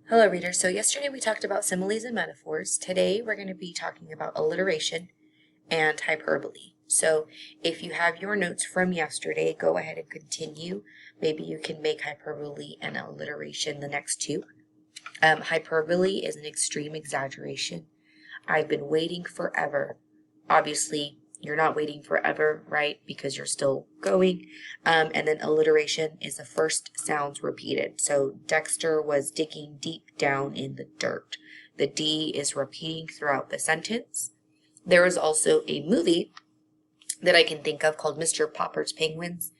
Hello, readers. So yesterday we talked about similes and metaphors. Today we're going to be talking about alliteration and hyperbole. So if you have your notes from yesterday, go ahead and continue. Maybe you can make hyperbole and alliteration the next two. Hyperbole is an extreme exaggeration. I've been waiting forever. Obviously, you're not waiting forever, right? Because you're still going. And then alliteration is the first sounds repeated. So Dexter was digging deep down in the dirt. The D is repeating throughout the sentence. There is also a movie that I can think of called Mr. Popper's Penguins.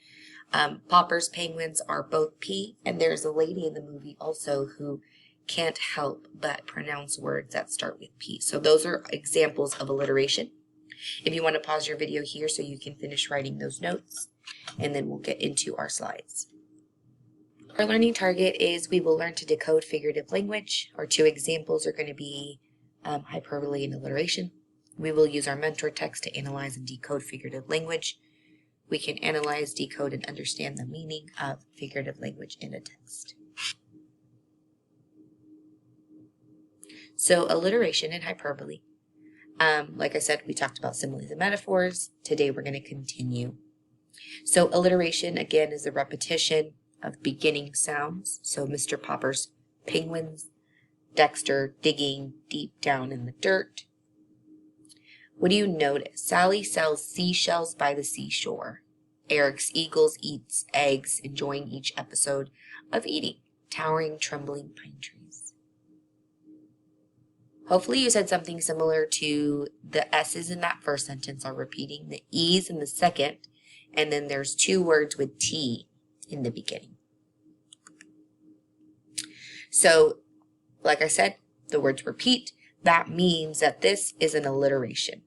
Popper's Penguins are both P, and there's a lady in the movie also who can't help but pronounce words that start with P. So those are examples of alliteration. If you want to pause your video here so you can finish writing those notes, and then we'll get into our slides. Our learning target is we will learn to decode figurative language. Our two examples are going to be hyperbole and alliteration. We will use our mentor text to analyze and decode figurative language. We can analyze, decode, and understand the meaning of figurative language in a text. So alliteration and hyperbole. Like I said, we talked about similes and metaphors. Today we're going to continue. So alliteration, again, is a repetition of beginning sounds. So Mr. Popper's penguins, Dexter digging deep down in the dirt. What do you notice? Sally sells seashells by the seashore. Eric's eagles eats eggs, enjoying each episode of eating. Towering, trembling pine trees. Hopefully you said something similar to the S's in that first sentence are repeating, the E's in the second, and then there's two words with T in the beginning. So, like I said, the words repeat. That means that this is an alliteration.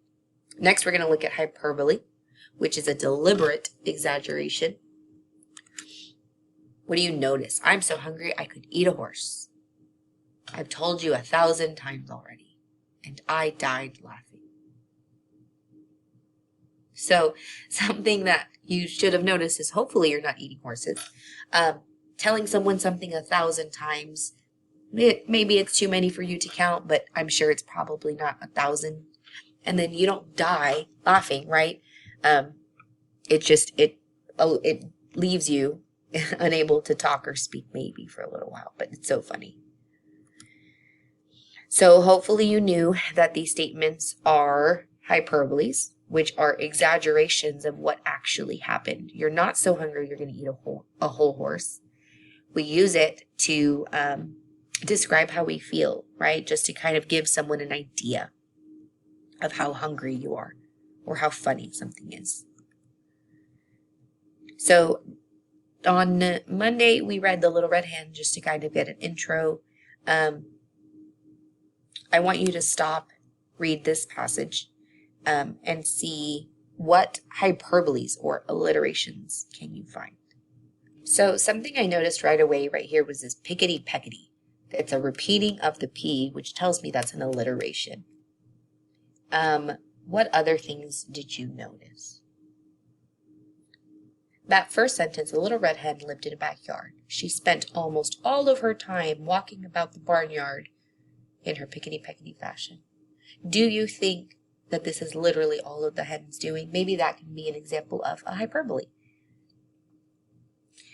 Next, we're going to look at hyperbole, which is a deliberate exaggeration. What do you notice? I'm so hungry I could eat a horse. I've told you 1,000 times already, and I died laughing. So something that you should have noticed is hopefully you're not eating horses. Telling someone something 1,000 times, maybe it's too many for you to count, but I'm sure it's probably not 1,000. And then you don't die laughing, right? It leaves you unable to talk or speak maybe for a little while, but it's so funny. So hopefully you knew that these statements are hyperboles, which are exaggerations of what actually happened. You're not so hungry you're going to eat a whole horse. We use it to describe how we feel, right? Just to kind of give someone an idea of how hungry you are or how funny something is. So on Monday, we read The Little Red Hen just to kind of get an intro. I want you to stop, read this passage, and see what hyperboles or alliterations can you find. So something I noticed right away right here was this pickety-peckety. It's a repeating of the P, which tells me that's an alliteration. What other things did you notice? That first sentence, a little red hen lived in a backyard. She spent almost all of her time walking about the barnyard in her pickety-peckety fashion. Do you think that this is literally all of the hen's doing? Maybe that can be an example of a hyperbole.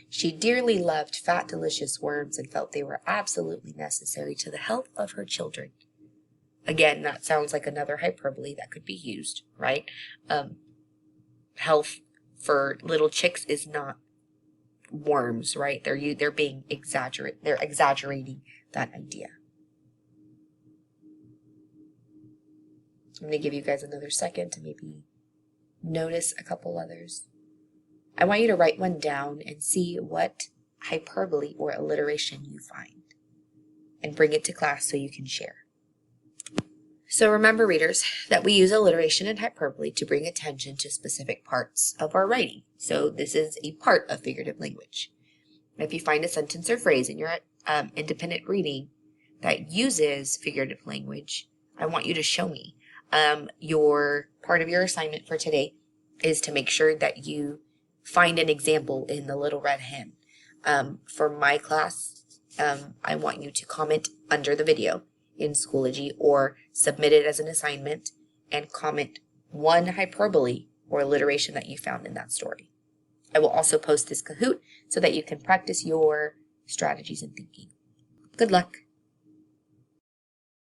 She dearly loved fat, delicious worms and felt they were absolutely necessary to the health of her children. Again, that sounds like another hyperbole that could be used, right? Health for little chicks is not worms, right? They're being exaggerate. They're exaggerating that idea. I'm going to give you guys another second to maybe notice a couple others. I want you to write one down and see what hyperbole or alliteration you find and bring it to class so you can share. So remember, readers, that we use alliteration and hyperbole to bring attention to specific parts of our writing. So this is a part of figurative language. If you find a sentence or phrase in your independent reading that uses figurative language, I want you to show me. Your part of your assignment for today is to make sure that you find an example in The Little Red Hen. For my class, I want you to comment under the video in Schoology or submit it as an assignment and comment one hyperbole or alliteration that you found in that story. I will also post this Kahoot so that you can practice your strategies and thinking. Good luck.